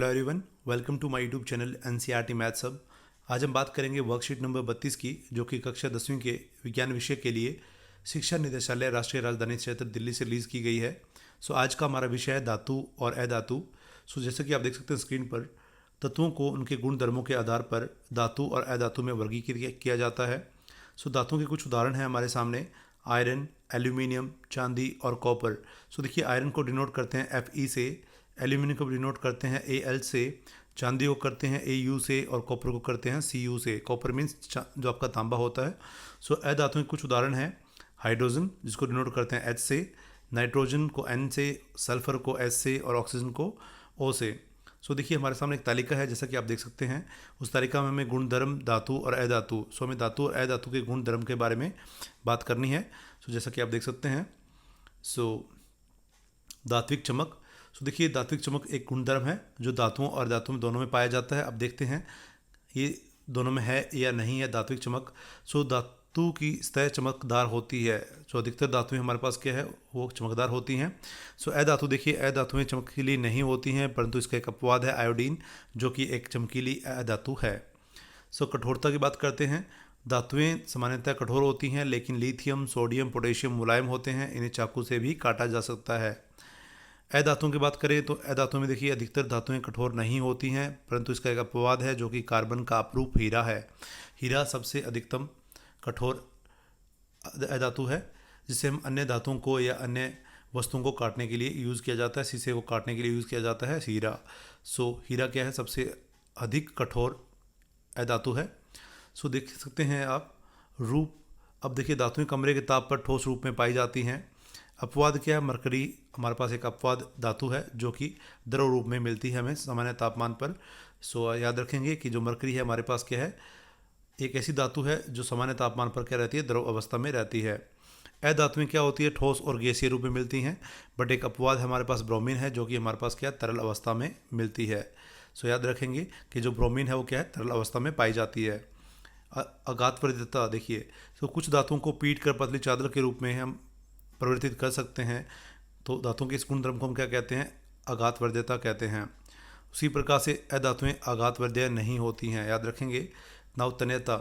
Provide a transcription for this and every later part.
Hello everyone, welcome to my YouTube channel NCERT maths hub. आज हम बात करेंगे वर्कशीट नंबर 32 की, जो कि कक्षा 10वीं के विज्ञान विषय के लिए शिक्षा निदेशालय राष्ट्रीय राजधानी क्षेत्र दिल्ली से रिलीज़ की गई है। आज का हमारा विषय है धातु और अधातु। जैसा कि आप देख सकते हैं स्क्रीन पर, तत्वों को उनके गुण धर्मों के आधार पर धातु और अधातु में वर्गीकृत किया जाता है। धातुओं के कुछ उदाहरण हैं हमारे सामने: आयरन, एल्यूमिनियम, चांदी और कॉपर। देखिए, आयरन को डिनोट करते हैं Fe से, एल्यूमिनियम को डिनोट करते हैं Al से, चांदी को करते हैं Au से और कॉपर को करते हैं Cu से। कॉपर मीन्स जो आपका तांबा होता है। अधातुओं के कुछ उदाहरण हैं: हाइड्रोजन, जिसको डिनोट करते हैं H से, नाइट्रोजन को N से, सल्फर को S से और ऑक्सीजन को O से। देखिए, हमारे सामने एक तालिका है, जैसा कि आप देख सकते हैं। उस तालिका में हमें गुणधर्म, धातु और अधातु, हमें धातु और अधातु के गुण धर्म के बारे में बात करनी है। जैसा कि आप देख सकते हैं, धात्विक चमक। देखिए, धात्विक चमक एक गुणधर्म है जो धातुओं और धातुओं में दोनों में पाया जाता है। अब देखते हैं ये दोनों में है या नहीं है धात्विक चमक। धातु की सतह चमकदार होती है। अधिकतर धातुएं हमारे पास क्या है, वो चमकदार होती हैं। अधातु, देखिए, अधातुएं चमकीली नहीं होती हैं, परंतु इसका एक अपवाद है आयोडीन, जो कि एक चमकीली अधातु है। कठोरता की बात करते हैं। धातुएं सामान्यतः कठोर होती हैं, लेकिन लिथियम, सोडियम, पोटेशियम मुलायम होते हैं। इन्हें चाकू से भी काटा जा सकता है। अधातुओं की बात करें तो अधातुओं में देखिए, अधिकतर धातुएं कठोर नहीं होती हैं, परंतु इसका एक अपवाद है, जो कि कार्बन का अपरूप हीरा है। हीरा सबसे अधिकतम कठोर अधातु है, जिसे हम अन्य धातुओं को या अन्य वस्तुओं को काटने के लिए यूज़ किया जाता है। शीशे को काटने के लिए यूज़ किया जाता है हीरा। हीरा क्या है, सबसे अधिक कठोर अधातु है। देख सकते हैं आप रूप। अब देखिए, धातुएं कमरे के ताप पर ठोस रूप में पाई जाती हैं। अपवाद क्या है, मरकरी हमारे पास एक अपवाद धातु है, जो कि द्रव रूप में मिलती है हमें सामान्य तापमान पर। याद रखेंगे कि जो मरकरी है हमारे पास क्या है, एक ऐसी धातु है जो सामान्य तापमान पर क्या रहती है, द्रव अवस्था में रहती है। अधातुएं क्या होती है, ठोस और गैसीय रूप में मिलती हैं। बट एक अपवाद हमारे पास ब्रोमीन है, जो कि हमारे पास क्या, तरल अवस्था में मिलती है। याद रखेंगे कि जो ब्रोमीन है वो क्या है, तरल अवस्था में पाई जाती है। आघात वरीयता, देखिए, कुछ धातुओं को पीट कर पतली चादर के रूप में हम परिवर्तित कर सकते हैं। धातुओं के इस गुणधर्म को हम क्या कहते हैं, आघात वरीयता कहते हैं। उसी प्रकार से अधातुएं आघात वरीय नहीं होती हैं। याद रखेंगे। तन्यता,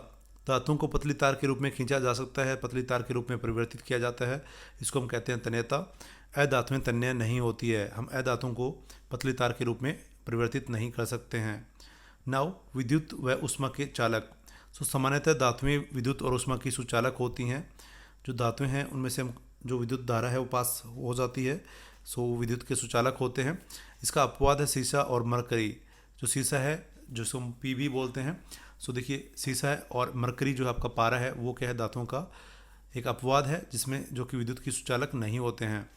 धातुओं को पतली तार के रूप में खींचा जा सकता है, पतली तार के रूप में परिवर्तित किया जाता है, इसको हम कहते हैं तन्यता। अधातुएं तन्य नहीं होती है, हम अधातुओं को पतली तार के रूप में परिवर्तित नहीं कर सकते हैं। विद्युत व ऊष्मा के चालक। सामान्यतः धातुएं विद्युत और ऊष्मा की सुचालक होती हैं। जो धातुएं हैं उनमें से हम जो विद्युत धारा है वो पास हो जाती है, विद्युत के सुचालक होते हैं। इसका अपवाद है सीसा और मरकरी। जो सीसा है, जो हम Pb बोलते हैं। देखिए, सीसा है और मरकरी जो आपका पारा है, वो क्या है, धातुओं का एक अपवाद है, जिसमें जो कि विद्युत की सुचालक नहीं होते हैं।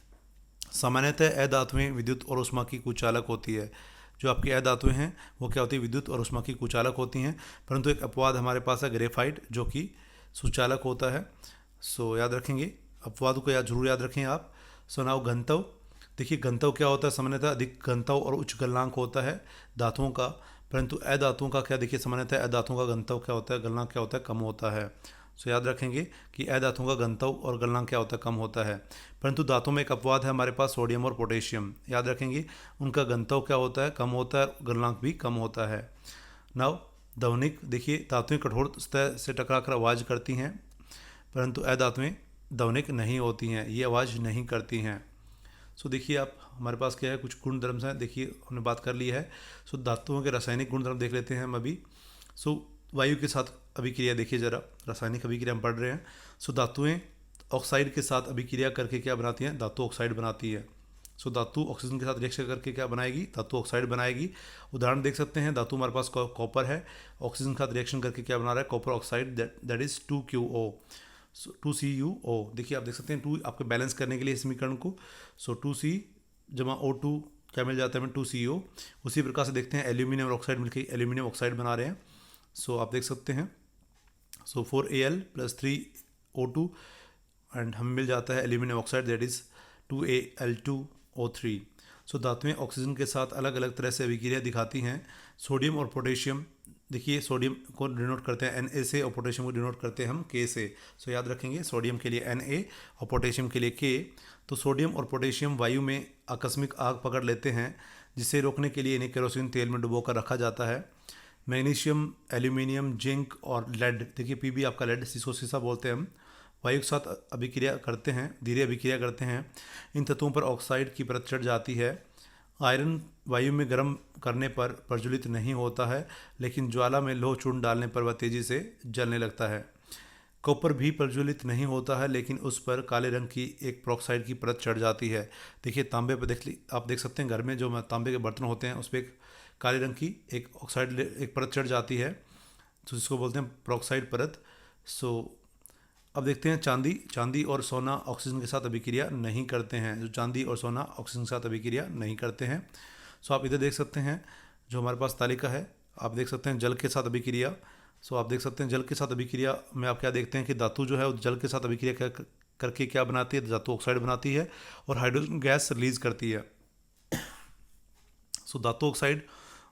सामान्यतः अधातुएं विद्युत और ऊष्मा की कुचालक होती है। जो आपकी अधातुएं हैं वो क्या होती है, विद्युत और ऊष्मा की कुचालक होती हैं, परंतु एक अपवाद हमारे पास है ग्रेफाइट, जो कि सुचालक होता है। याद रखेंगे, अपवाद को जरूर याद रखें आप। घनत्व, देखिए, घनत्व क्या होता है, सामान्यतः अधिक घनत्व और उच्च गलनांक होता है धातुओं का, परंतु अधातुओं का क्या, देखिए, सामान्यतः अधातुओं का घनत्व क्या होता है, गलनांक क्या होता है, कम होता है। याद रखेंगे कि अधातुओं का घनत्व और गलनांक क्या होता है, कम होता है। परंतु धातुओं में एक अपवाद है हमारे पास, सोडियम और पोटेशियम। याद रखेंगे, उनका घनत्व क्या होता है, कम होता है, गलनांक भी कम होता है। ध्वनिक, देखिए, धातुएं कठोर सतह से टकराकर आवाज़ करती हैं, परंतु अधातुएं ध्वनिक नहीं होती हैं, ये आवाज़ नहीं करती हैं। देखिए, आप हमारे पास क्या है, कुछ गुणधर्म हैं। देखिए, हमने बात कर ली है। धातुओं के रासायनिक गुणधर्म देख लेते हैं हम अभी। वायु के साथ अभिक्रिया, देखिए जरा, रासायनिक अभिक्रिया हम पढ़ रहे हैं। धातुएं ऑक्साइड के साथ अभिक्रिया करके क्या बनाती हैं, धातु ऑक्साइड बनाती है। धातु ऑक्सीजन के साथ रिएक्शन करके क्या बनाएगी, धातु ऑक्साइड बनाएगी। उदाहरण देख सकते हैं, धातु हमारे पास कॉपर है, ऑक्सीजन के साथ रिएक्शन करके क्या बना रहा है, copper oxide, that is 2QO, 2CuO। देखिए, आप देख सकते हैं, 2 आपको बैलेंस करने के लिए समीकरण को, 2C जमा O2 क्या मिल जाता है हमें, 2CO। उसी प्रकार से देखते हैं, एल्यूमिनियम ऑक्साइड मिलकर एल्यूमिनियम ऑक्साइड बना रहे हैं। आप देख सकते हैं, 4Al + 3O2 एंड हमें मिल जाता है aluminium oxide, that is 2Al2O3। धातुएं ऑक्सीजन के साथ अलग अलग तरह से अभिक्रिया दिखाती हैं। सोडियम और पोटेशियम, देखिए, सोडियम को डिनोट करते हैं Na से और पोटेशियम को डिनोट करते हैं हम K से। याद रखेंगे, सोडियम के लिए Na और पोटेशियम के लिए K। सोडियम और पोटेशियम वायु में आकस्मिक आग पकड़ लेते हैं जिसे रोकने के लिए इन्हें केरोसिन तेल में डुबोकर रखा जाता है। मैग्नीशियम, एल्यूमिनियम, जिंक और लेड, देखिए पीबी आपका लेड, जिसको सीसा बोलते हैं हम, वायु के साथ अभिक्रिया करते हैं, धीरे अभिक्रिया करते हैं। इन तत्वों पर ऑक्साइड की परत चढ़ जाती है। आयरन वायु में गर्म करने पर प्रज्वलित नहीं होता है, लेकिन ज्वाला में लोह चूर्ण डालने पर वह तेजी से जलने लगता है। कॉपर भी प्रज्वलित नहीं होता है, लेकिन उस पर काले रंग की एक पेरोक्साइड की परत चढ़ जाती है। देखिए तांबे पर आप देख सकते हैं घर में जो तांबे के बर्तन होते हैं उस पर एक काले रंग की एक ऑक्साइड एक परत चढ़ जाती है, तो जिसको बोलते हैं पेरोक्साइड परत। सो अब देखते हैं चांदी और सोना ऑक्सीजन के साथ अभिक्रिया नहीं करते हैं। जो चांदी और सोना ऑक्सीजन के साथ अभिक्रिया नहीं करते हैं। सो आप इधर देख सकते हैं जो हमारे पास तालिका है, आप देख सकते हैं जल के साथ अभिक्रिया। सो आप देख सकते हैं जल के साथ अभिक्रिया में आप क्या देखते हैं कि धातु जो है वो जल के साथ अभिक्रिया करके क्या बनाती है, धातु ऑक्साइड बनाती है और हाइड्रोजन गैस रिलीज करती है। सो धातु ऑक्साइड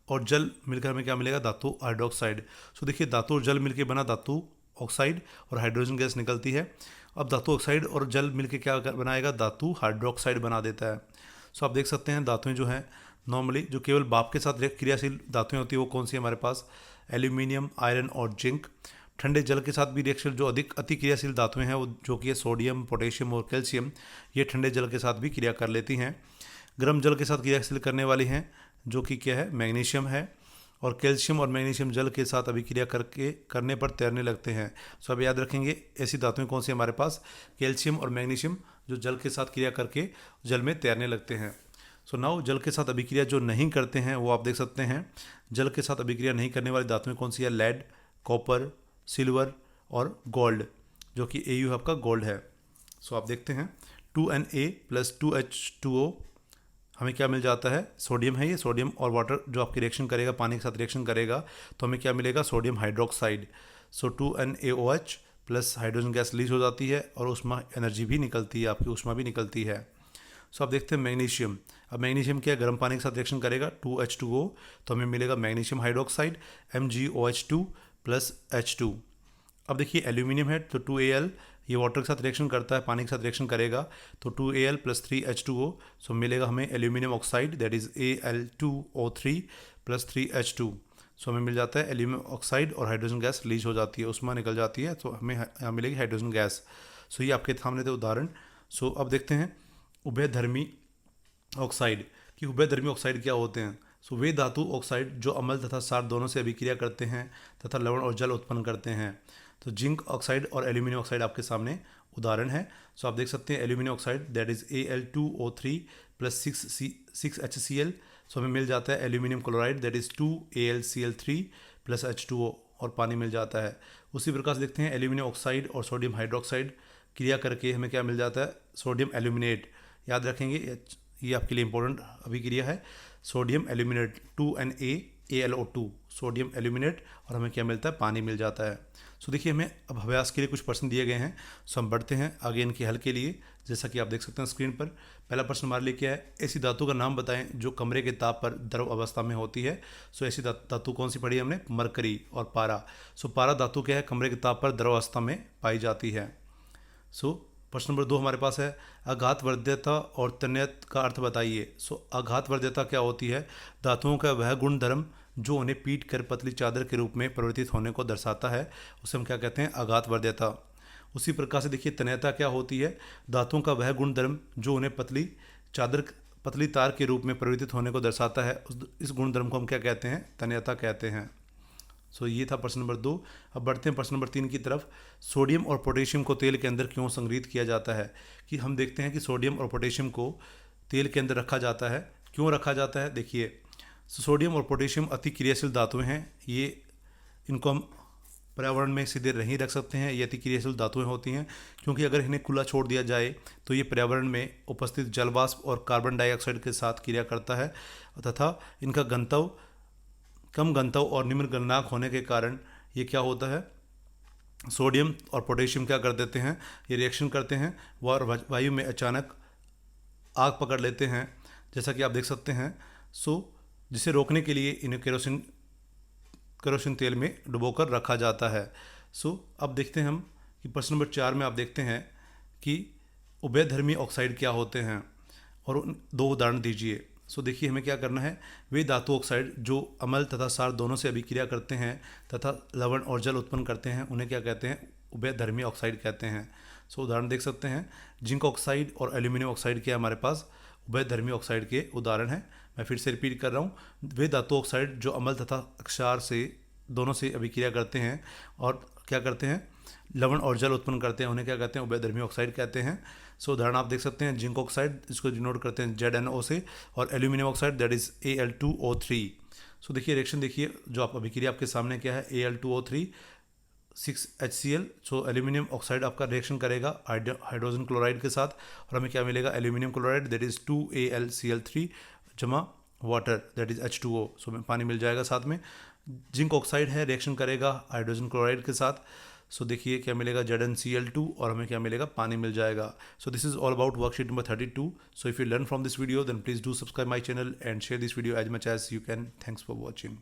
और जल मिलकर हमें क्या मिलेगा, धातु हाइड्रोक्साइड। सो देखिए धातु और जल मिलकर बना धातु ऑक्साइड और हाइड्रोजन गैस निकलती है। अब धातु ऑक्साइड और जल मिलकर क्या बनाएगा, धातु हाइड्रोक्साइड बना देता है। सो आप देख सकते हैं धातुएं जो हैं नॉर्मली जो केवल भाप के साथ क्रियाशील धातुएं होती है वो कौन सी है हमारे पास, एल्यूमिनियम, आयरन और जिंक। ठंडे जल के साथ भी रिएक्शन जो अधिक अति क्रियाशील धातुएं हैं वो जो कि है सोडियम, पोटेशियम और कैल्शियम, ये ठंडे जल के साथ भी क्रिया कर लेती हैं। गर्म जल के साथ क्रियाशील करने वाली हैं जो कि क्या है, मैग्नीशियम है, और कैल्शियम और मैग्नीशियम जल के साथ अभिक्रिया करने पर तैरने लगते हैं। सो अब याद रखेंगे ऐसी धातुएं कौन सी हमारे पास, कैल्शियम और मैग्नीशियम, जो जल के साथ क्रिया करके जल में तैरने लगते हैं। सो नाउ जल के साथ अभिक्रिया जो नहीं करते हैं वो आप देख सकते हैं। जल के साथ अभिक्रिया नहीं करने वाली धातुएं कौन सी है, लेड, कॉपर, सिल्वर और गोल्ड, जो कि Au आपका गोल्ड है। सो आप देखते हैं 2Na + 2H2O हमें क्या मिल जाता है, सोडियम है ये, सोडियम और वाटर जो आपकी रिएक्शन करेगा, पानी के साथ रिएक्शन करेगा तो हमें क्या मिलेगा, सोडियम हाइड्रोक्साइड। सो 2NaOH plus hydrogen gas release हो जाती है और ऊष्मा एनर्जी भी निकलती है, आपकी ऊष्मा भी निकलती है। सो आप देखते हैं मैग्नीशियम। अब मैग्नीशियम क्या, गर्म पानी के साथ रिएक्शन करेगा 2H2O तो हमें मिलेगा मैग्नीशियम हाइड्रोक्साइड MgOH2 + H2। अब देखिए एल्यूमिनियम है तो 2Al, ये वाटर के साथ रिएक्शन करता है, पानी के साथ रिएक्शन करेगा तो 2Al + 3H2O, सो मिलेगा हमें aluminium oxide, that is Al2O3 + 3H2। सो हमें मिल जाता है एल्यूमिनियम ऑक्साइड और हाइड्रोजन गैस रिलीज हो जाती है, उसमें निकल जाती है, तो हमें यहाँ मिलेगी हाइड्रोजन गैस। सो ये आपके सामने थे उदाहरण। सो अब देखते हैं उभयधर्मी ऑक्साइड कि उभयधर्मी ऑक्साइड क्या होते हैं। सो वे धातु ऑक्साइड जो अम्ल तथा क्षार दोनों से अभिक्रिया करते हैं तथा लवण और जल उत्पन्न करते हैं। तो जिंक ऑक्साइड और एल्यूमिनियम ऑक्साइड आपके सामने उदाहरण है। सो आप देख सकते हैं aluminium oxide that is Al2O3 + 6HCl, सो हमें मिल जाता है aluminium chloride that is 2AlCl3 + H2O और पानी मिल जाता है। उसी प्रकार से देखते हैं एल्यूमिनियम ऑक्साइड और सोडियम हाइड्रोक्साइड क्रिया करके हमें क्या मिल जाता है, सोडियम एल्यूमिनेट। याद रखेंगे ये आपके लिए इंपॉर्टेंट अभिक्रिया है, sodium aluminate 2NaAlO2, sodium aluminate, और हमें क्या मिलता है, पानी मिल जाता है। सो देखिए हमें अब अभ्यास के लिए कुछ प्रश्न दिए गए हैं, सो हम बढ़ते हैं आगे इनके हल के लिए। जैसा कि आप देख सकते हैं स्क्रीन पर, पहला प्रश्न हमारे लिए क्या है, ऐसी धातु का नाम बताएं जो कमरे के ताप पर द्रव अवस्था में होती है। सो ऐसी धातु कौन सी पढ़ी हमने, मरकरी और पारा। सो पारा धातु क्या है, कमरे के ताप पर द्रव अवस्था में पाई जाती है। सो प्रश्न नंबर 2 हमारे पास है, आघातवर्ध्यता और तन्यता का अर्थ बताइए। सो आघातवर्ध्यता क्या होती है, धातुओं का वह गुण धर्म जो उन्हें पीट कर पतली चादर के रूप में परिवर्तित होने को दर्शाता है, उसे हम क्या कहते हैं, आघातवर्ध्यता। उसी प्रकार से देखिए तन्यता क्या होती है, धातुओं का वह गुण धर्म जो उन्हें पतली तार के रूप में परिवर्तित होने को दर्शाता है, इस गुण धर्म को हम क्या कहते हैं, तन्यता कहते हैं। सो ये था प्रश्न नंबर 2। अब बढ़ते हैं प्रश्न नंबर 3 की तरफ। सोडियम और पोटेशियम को तेल के अंदर क्यों संग्रहित किया जाता है। कि हम देखते हैं कि सोडियम और पोटेशियम को तेल के अंदर रखा जाता है, क्यों रखा जाता है। देखिए सोडियम और पोटेशियम अति क्रियाशील धातुएं हैं, ये इनको हम पर्यावरण में सीधे नहीं रख सकते हैं, ये अति क्रियाशील धातुएं होती हैं, क्योंकि अगर इन्हें खुला छोड़ दिया जाए तो ये पर्यावरण में उपस्थित जलवाष्प और कार्बन डाइऑक्साइड के साथ क्रिया करता है तथा इनका घनत्व कम घनत्व और निम्न गलनांक होने के कारण ये क्या होता है, सोडियम और पोटेशियम क्या कर देते हैं, ये रिएक्शन करते हैं और वायु में अचानक आग पकड़ लेते हैं, जैसा कि आप देख सकते हैं। सो जिसे रोकने के लिए इन्हें केरोसिन तेल में डुबोकर रखा जाता है। सो अब देखते हैं हम कि प्रश्न नंबर 4 में आप देखते हैं कि उभयधर्मी ऑक्साइड क्या होते हैं और 2 उदाहरण दीजिए। सो देखिए हमें क्या करना है, वे धातु ऑक्साइड जो अम्ल तथा क्षार दोनों से अभिक्रिया करते हैं तथा लवण और जल उत्पन्न करते हैं उन्हें क्या कहते हैं, उभयधर्मी ऑक्साइड कहते हैं। सो उदाहरण देख सकते हैं, जिंक ऑक्साइड और एल्यूमिनियम ऑक्साइड के हमारे पास उभयधर्मी ऑक्साइड के उदाहरण हैं। मैं फिर से रिपीट कर रहा हूँ, वे धातु ऑक्साइड जो अम्ल तथा क्षार से दोनों से अभिक्रिया करते हैं और क्या करते हैं, लवण और जल उत्पन्न करते हैं, उन्हें क्या कहते हैं, उभयधर्मी ऑक्साइड कहते हैं। सो उदाहरण आप देख सकते हैं, जिंक ऑक्साइड इसको डिनोट करते हैं ZnO से, और aluminium oxide that is Al2O3। सो देखिए रिएक्शन देखिए, जो आप अभिक्रिया आपके सामने क्या है, Al2O3 6HCl। So aluminium oxide आपका रिएक्शन करेगा हाइड्रोजन क्लोराइड के साथ और हमें क्या मिलेगा, aluminium chloride that is 2AlCl3 जमा वाटर दैट इज H2O। सो में पानी मिल जाएगा साथ में। जिंक ऑक्साइड है, रिएक्शन करेगा हाइड्रोजन क्लोराइड के साथ। सो देखिए क्या मिलेगा, ZnCl2 और हमें क्या मिलेगा, पानी मिल जाएगा। So this is all about worksheet number 32। So if you learn from this video then please do subscribe my channel and share this video as much as you can. Thanks for watching.